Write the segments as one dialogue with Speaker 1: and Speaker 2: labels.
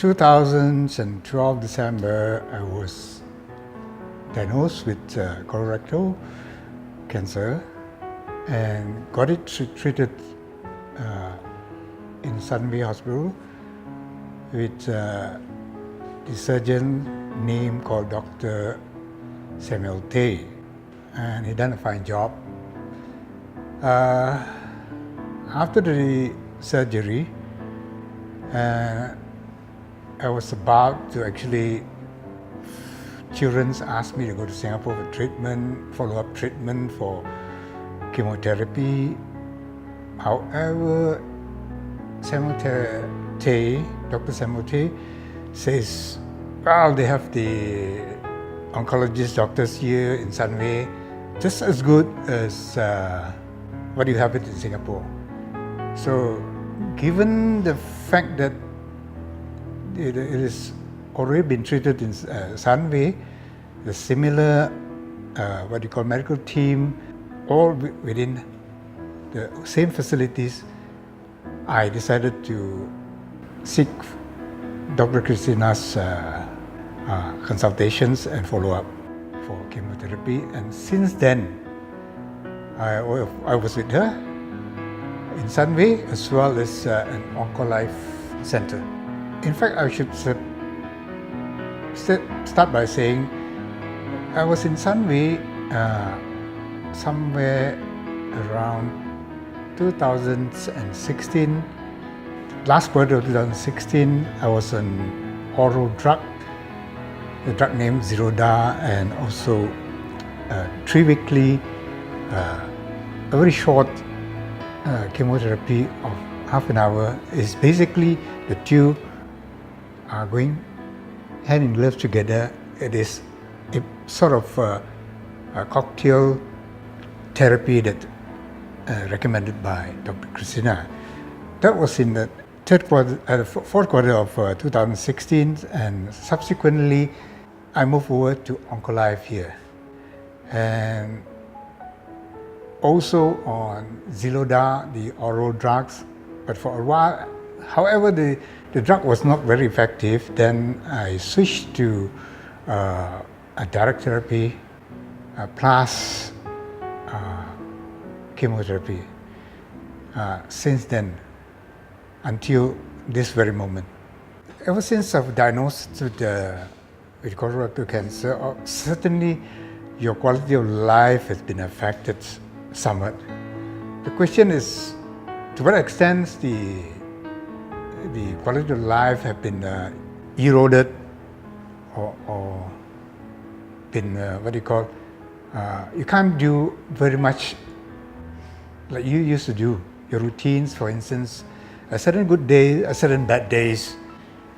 Speaker 1: 2012 December, I was diagnosed with colorectal cancer and got it treated in Sunway Hospital with the surgeon name called Dr. Samuel Tay, and he done a fine job. After the surgery, I was about to actually, children asked me to go to Singapore for treatment, follow-up treatment for chemotherapy. However, Dr. Samuel Tay says, well, they have the oncologist doctors here in Sunway, just as good as what you have it in Singapore. So, given the fact that it is already been treated in Sunway, the similar medical team, all within the same facilities, I decided to seek Dr. Christina's consultations and follow-up for chemotherapy. And since then, I was with her in Sunway as well as an OncoLife center. In fact, I should start by saying I was in Sunway somewhere around 2016. Last quarter of 2016, I was on oral drug, the drug name Zeroda, and also 3-weekly, a very short chemotherapy of half an hour. Is basically the two are going hand in glove together. It is a sort of a cocktail therapy that recommended by Dr. Christina. That was in the fourth quarter of 2016, and subsequently I moved over to OncoLife here, and also on Zeroda, the oral drugs. But for a while, however, the drug was not very effective. Then I switched to a direct therapy plus chemotherapy since then until this very moment. Ever since I've diagnosed with colorectal cancer, certainly your quality of life has been affected somewhat. The question is, to what extent the quality of life have been eroded or been you can't do very much like you used to do. Your routines, for instance, a certain good day, a certain bad days.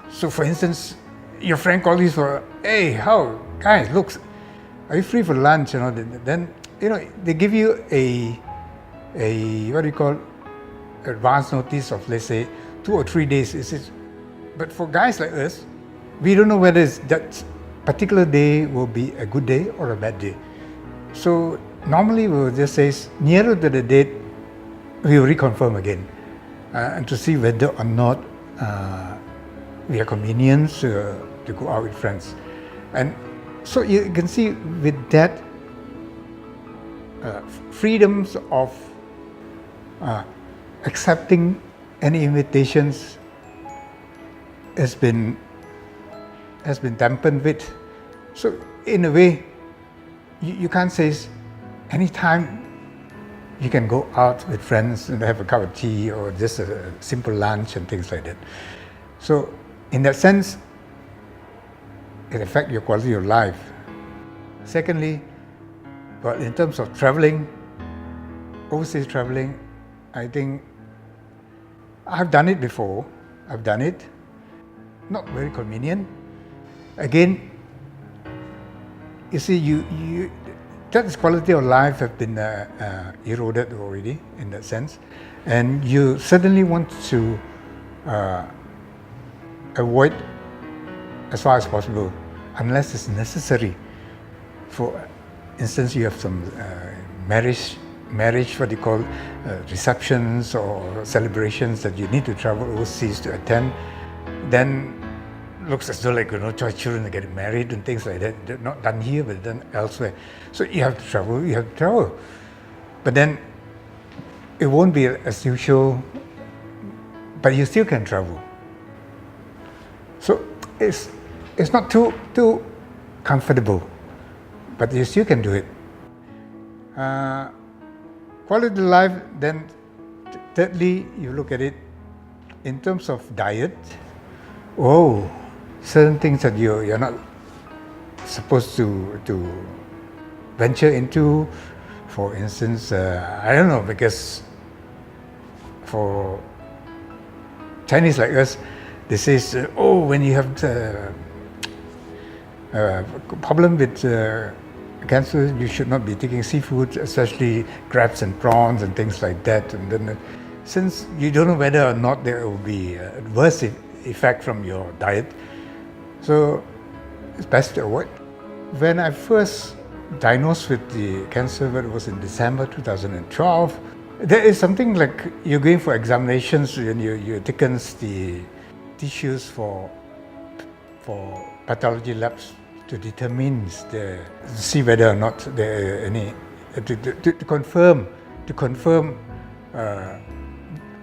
Speaker 1: So for instance, your friend calls you for, hey, guys, look, are you free for lunch? Then they give you a advance notice of, let's say, 2 or 3 days. But for guys like us, we don't know whether that particular day will be a good day or a bad day. So normally we will just say, nearer to the date, we will reconfirm again and to see whether or not we are convenient to go out with friends. And so you can see with that, freedoms of accepting any invitations has been dampened with. So in a way, you can't say anytime you can go out with friends and have a cup of tea or just a simple lunch and things like that. So in that sense, it affects your quality of life. Secondly, well, in terms of traveling, overseas traveling, I think I've done it before. I've done it. Not very convenient. Again, you see, that quality of life have been eroded already in that sense, and you certainly want to avoid as far as possible, unless it's necessary. For instance, you have some marriage, what you call receptions or celebrations that you need to travel overseas to attend, then looks as though like choice children are getting married and things like that. They're not done here, but done elsewhere. So you have to travel. But then it won't be as usual, but you still can travel. So it's not too comfortable, but you still can do it. Quality of life, then thirdly, you look at it in terms of diet. Certain things that you're not supposed to venture into. For instance, I don't know, because for Chinese like us, they say, when you have a problem with cancer, you should not be taking seafood, especially crabs and prawns and things like that. And then, since you don't know whether or not there will be adverse effect from your diet, so it's best to avoid. When I first diagnosed with the cancer, it was in December 2012. There is something like you're going for examinations and you taken the tissues for pathology labs to determine to see whether or not there are any to confirm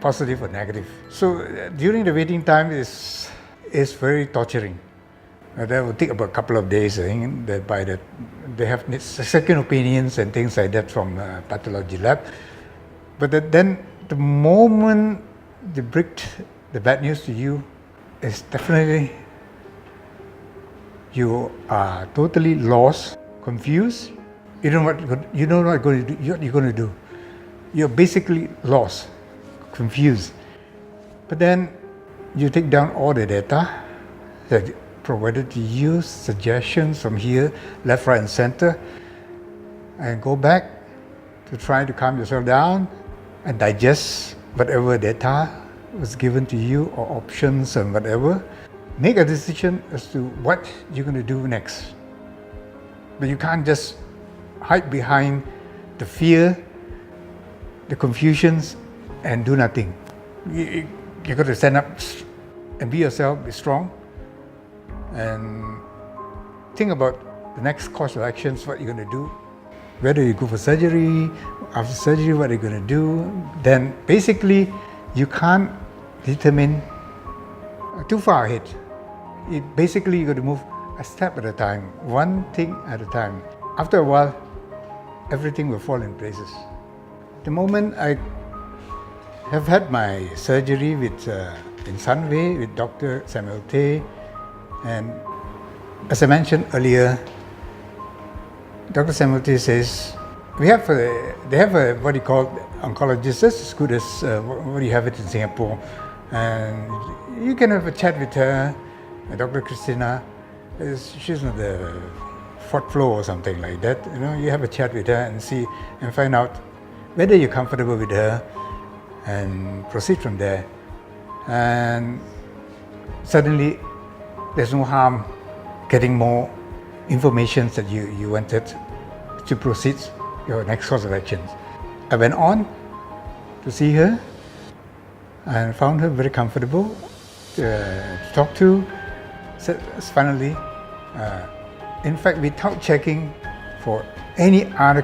Speaker 1: positive or negative. So during the waiting time is very torturing. That will take about a couple of days. I think that they have second opinions and things like that from pathology lab. But then the moment they bring the bad news to you, is definitely you are totally lost, confused. You don't know what you're going to do. You're basically lost, confused. But then you take down all the data that provided to you, suggestions from here, left, right, and center, and go back to try to calm yourself down and digest whatever data was given to you or options and whatever. Make a decision as to what you're going to do next. But you can't just hide behind the fear, the confusions, and do nothing. You got to stand up and be yourself, be strong, and think about the next course of actions, what you're going to do. Whether you go for surgery, after surgery, what are you going to do? Then basically, you can't determine too far ahead. Basically, you got to move a step at a time, one thing at a time. After a while, everything will fall in places. The moment I have had my surgery in Sunway with Dr. Samuel Tay, and as I mentioned earlier, Dr. Samuel Tay says they have what you call oncologist, just as good as what you have it in Singapore, and you can have a chat with her. Dr. Christina, she's on the fourth floor or something like that. You have a chat with her and find out whether you're comfortable with her, and proceed from there. And suddenly, there's no harm getting more information that you wanted to proceed your next course of actions. I went on to see her and found her very comfortable to talk to. So finally, in fact, without checking for any other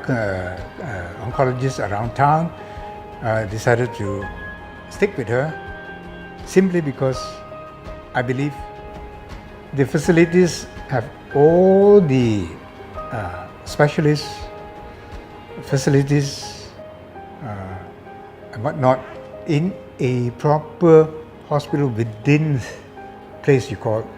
Speaker 1: oncologists around town, decided to stick with her simply because I believe the facilities have all the specialists, facilities, and whatnot in a proper hospital within place you call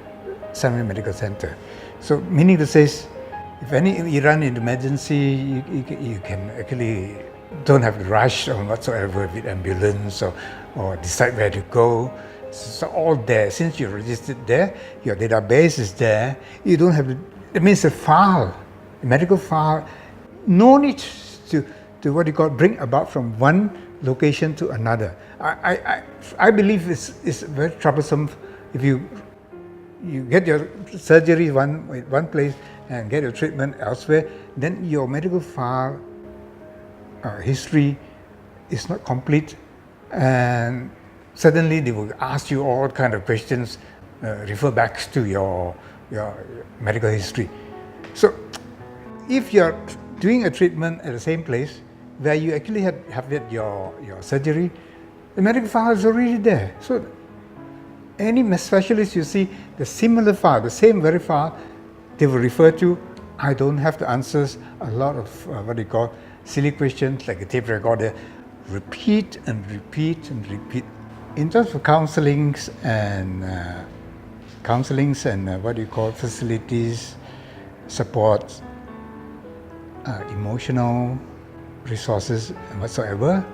Speaker 1: Sunway Medical Center. So meaning to say, if you run into emergency, you can actually don't have to rush or whatsoever with ambulance or decide where to go. So all there, since you're registered there, your database is there, you don't have to, it means a file, a medical file, no need to what you call bring about from one location to another. I believe it's very troublesome if you get your surgery one place and get your treatment elsewhere, then your medical file history is not complete, and suddenly they will ask you all kind of questions. refer back to your medical history. So if you're doing a treatment at the same place where you actually have had your surgery, the medical file is already there. So any specialist you see, the similar file, the same very file, they will refer to. I don't have to answer a lot of what they call silly questions like a tape recorder. Repeat and repeat and repeat. In terms of counselings and what do you call facilities, support, emotional resources and whatsoever,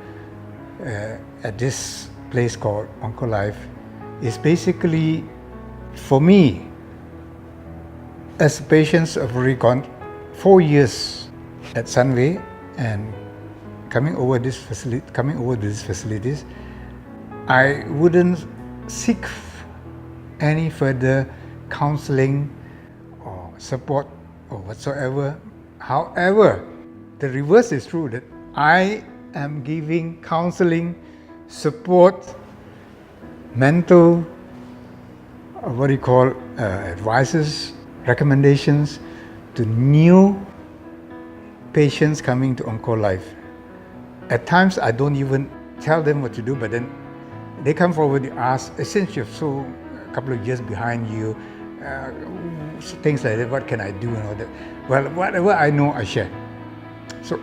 Speaker 1: at this place called OncoLife is basically, for me, as patients have already gone 4 years at Sunway and coming over these facilities, I wouldn't seek any further counseling or support or whatsoever. However, the reverse is true, that I am giving counseling, support, mental, advices, recommendations to new patients coming to OncoLife. At times, I don't even tell them what to do, but then they come forward and ask, since you're a couple of years behind you, things like that, what can I do and all that. Well, whatever I know, I share. So,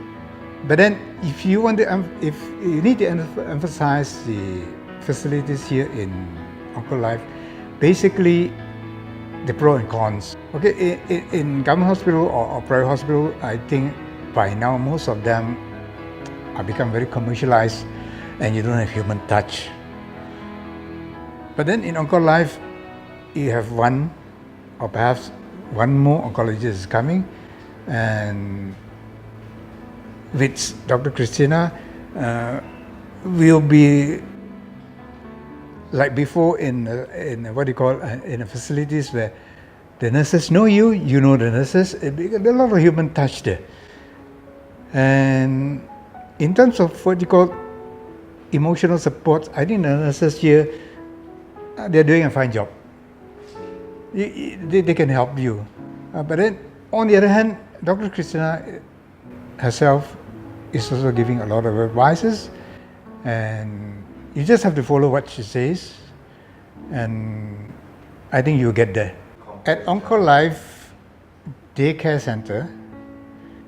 Speaker 1: but then if you need to emphasize the facilities here in OncoLife, basically the pros and cons. Okay, in government hospital or private hospital, I think by now most of them are become very commercialized and you don't have human touch. But then in OncoLife, you have one or perhaps one more oncologist is coming, and with Dr. Christina, will be like before in the facilities where the nurses know you, you know the nurses. There's a lot of human touch there. And in terms of emotional support, I think the nurses here, they're doing a fine job. They can help you. But then, on the other hand, Dr. Christina herself is also giving a lot of advices, and you just have to follow what she says, and I think you'll get there. At OncoLife Daycare Center,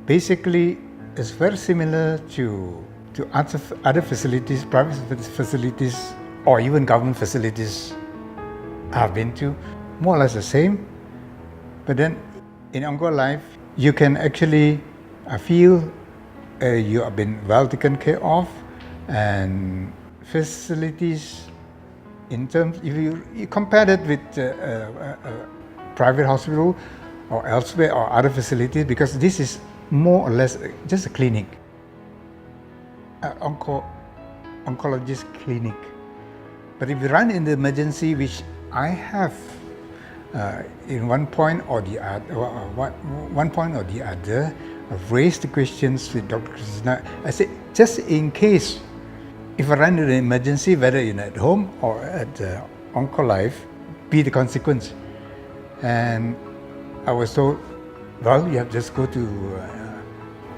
Speaker 1: basically, it's very similar to other facilities, private facilities, or even government facilities I've been to. More or less the same. But then in OncoLife, you can actually feel you have been well taken care of, and facilities in terms, if you compare that with private hospital or elsewhere or other facilities, because this is more or less just a clinic, oncologist clinic. But if you run in the emergency, which I have in one point or the other, I've raised the questions with Dr. Krishna. I said, just in case, if I run into an emergency, whether at home or at OncoLife, be the consequence. And I was told, well, you have to just go to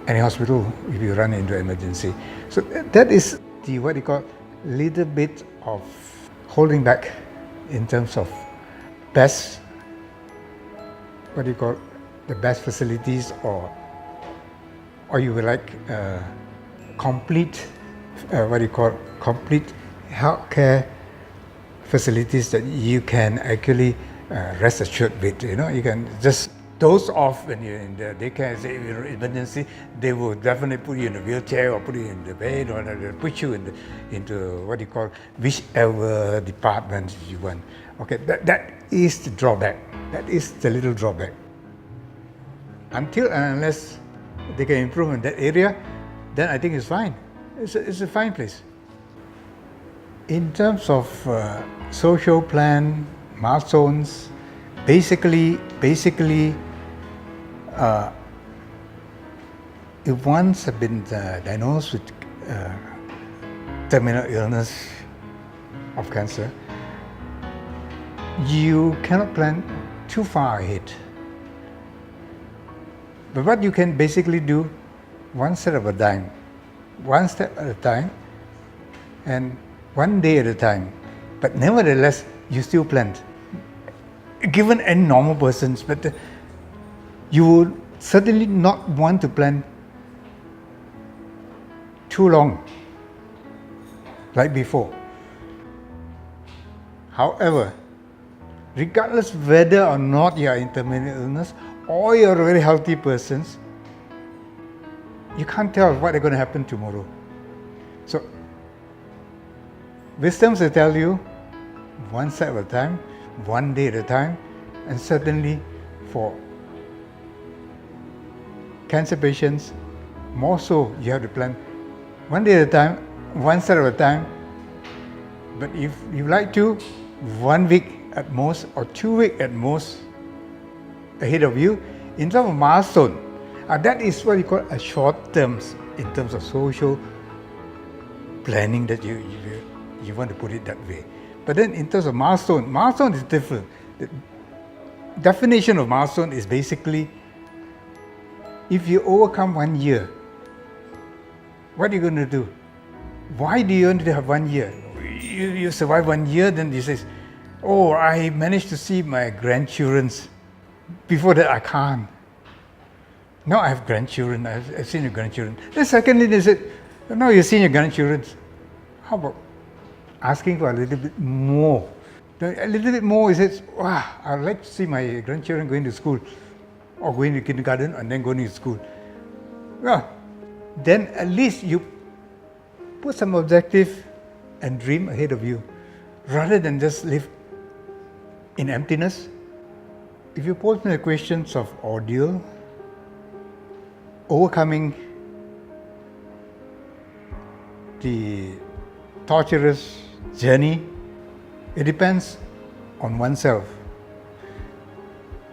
Speaker 1: any hospital if you run into emergency. So that is the little bit of holding back in terms of best facilities, or you will like complete healthcare facilities that you can actually rest assured with. You can just doze off when you're in the daycare. Say if you're in emergency, they will definitely put you in a wheelchair or put you in the bed, or they'll put you into whichever department you want. Okay, that is the drawback. That is the little drawback. Until and unless they can improve in that area, then I think it's fine. It's a fine place. In terms of social plan, milestones, basically, if once have been diagnosed with terminal illness of cancer, you cannot plan too far ahead. But what you can basically do, one step at a time, one step at a time, and one day at a time. But nevertheless, you still planned. Given any normal persons, but you would certainly not want to plan too long, like before. However, regardless whether or not you are in terminal illness or you're a very healthy person, you can't tell what is going to happen tomorrow. So, wisdoms will tell you one step at a time, one day at a time, and certainly for cancer patients, more so you have to plan one day at a time, one step at a time. But if you like to, 1 week at most or 2 weeks at most ahead of you in terms of milestone. That is what you call a short term in terms of social planning, that you want to put it that way. But then in terms of milestone is different. The definition of milestone is basically, if you overcome 1 year, what are you going to do? Why do you want to have 1 year? You survive 1 year, then you say, oh, I managed to see my grandchildren. Before that, I can't. Now I have grandchildren, I've seen your grandchildren. Then secondly, they said, now you've seen your grandchildren. How about asking for a little bit more? A little bit more, he says, wow, I'd like to see my grandchildren going to school, or going to kindergarten and then going to school. Well, then at least you put some objective and dream ahead of you, rather than just live in emptiness. If you pose me the questions of ordeal, overcoming the torturous journey, it depends on oneself.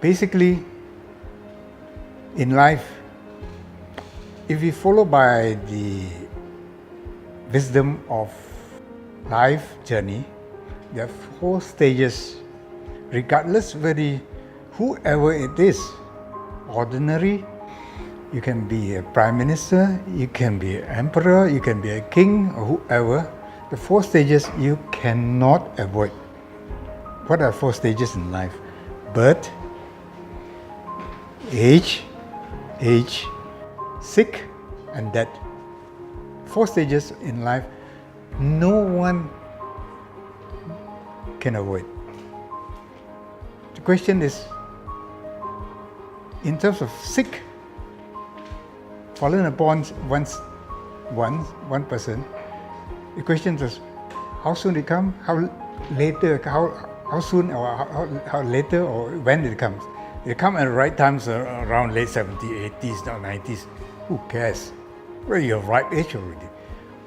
Speaker 1: Basically, in life, if you follow by the wisdom of life journey, there are 4 stages, regardless whether whoever it is, ordinary, you can be a prime minister, you can be an emperor, you can be a king, or whoever. The 4 stages you cannot avoid. What are 4 stages in life? Birth, age, sick, and death. 4 stages in life no one can avoid. The question is, in terms of sick, fallen upon one person, the question is, how soon it comes, how soon, or how later, or when it comes. It comes at the right times, around late 70s, 80s, or 90s. Who cares? Well, you're ripe age already.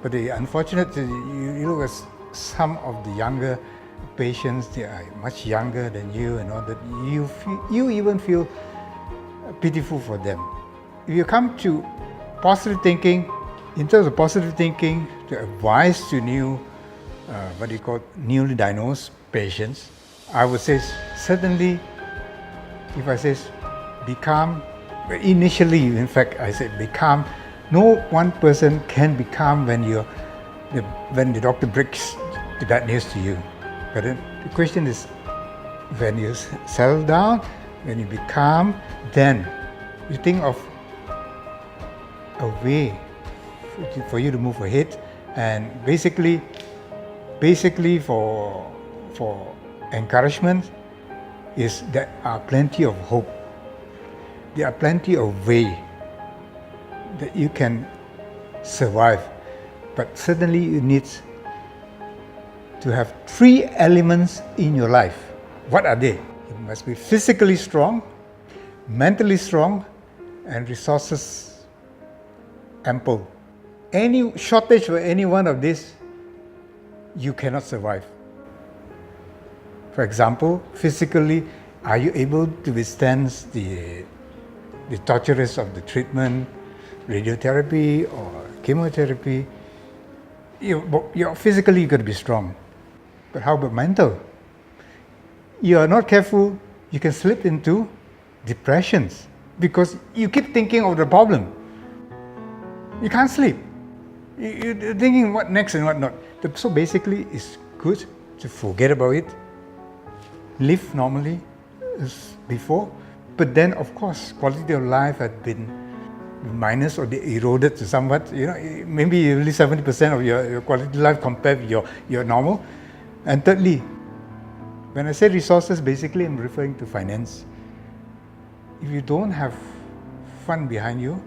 Speaker 1: But the unfortunate, you look at some of the younger patients, they are much younger than you, and all that. You even feel pitiful for them. If you come to positive thinking, in terms of positive thinking, to advise to newly diagnosed patients, I would say certainly, if I say be calm, initially, in fact, I said be calm. No one person can be calm when the doctor breaks the bad news to you. But then the question is, when you settle down, when you be calm, then you think of a way for you to move ahead. And basically for encouragement is there are plenty of hope. There are plenty of ways that you can survive. But certainly you need to have 3 elements in your life. What are they? You must be physically strong, mentally strong, and resources ample. Any shortage of any one of these, you cannot survive. For example, physically, are you able to withstand the tortures of the treatment, radiotherapy or chemotherapy? You're physically got to be strong. But how about mental? you are not careful, you can slip into depressions because you keep thinking of the problem. You can't sleep. You're thinking what next and what not. So basically, it's good to forget about it, live normally as before, but then of course, quality of life had been minus or eroded to somewhat. Maybe only 70% of your quality of life compared with your normal. And thirdly, when I say resources, basically I'm referring to finance. If you don't have fund behind you,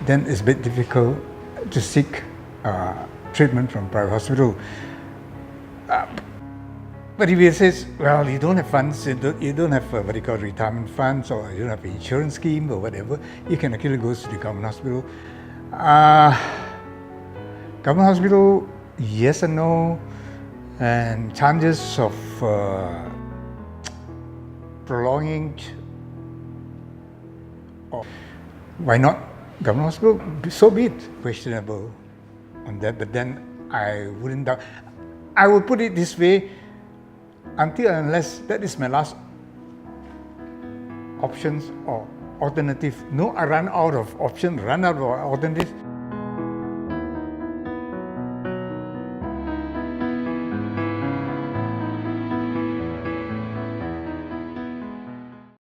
Speaker 1: then it's a bit difficult to seek treatment from private hospital. But if it says, well, you don't have funds, you don't have what you call retirement funds, or you don't have an insurance scheme or whatever, you can actually go to the government hospital. Government hospital, yes and no, and chances of prolonging, or why not government hospital? So be it. Questionable on that, but then I wouldn't doubt. I would put it this way: until and unless that is my last options or alternative. No, I run out of options, run out of alternatives.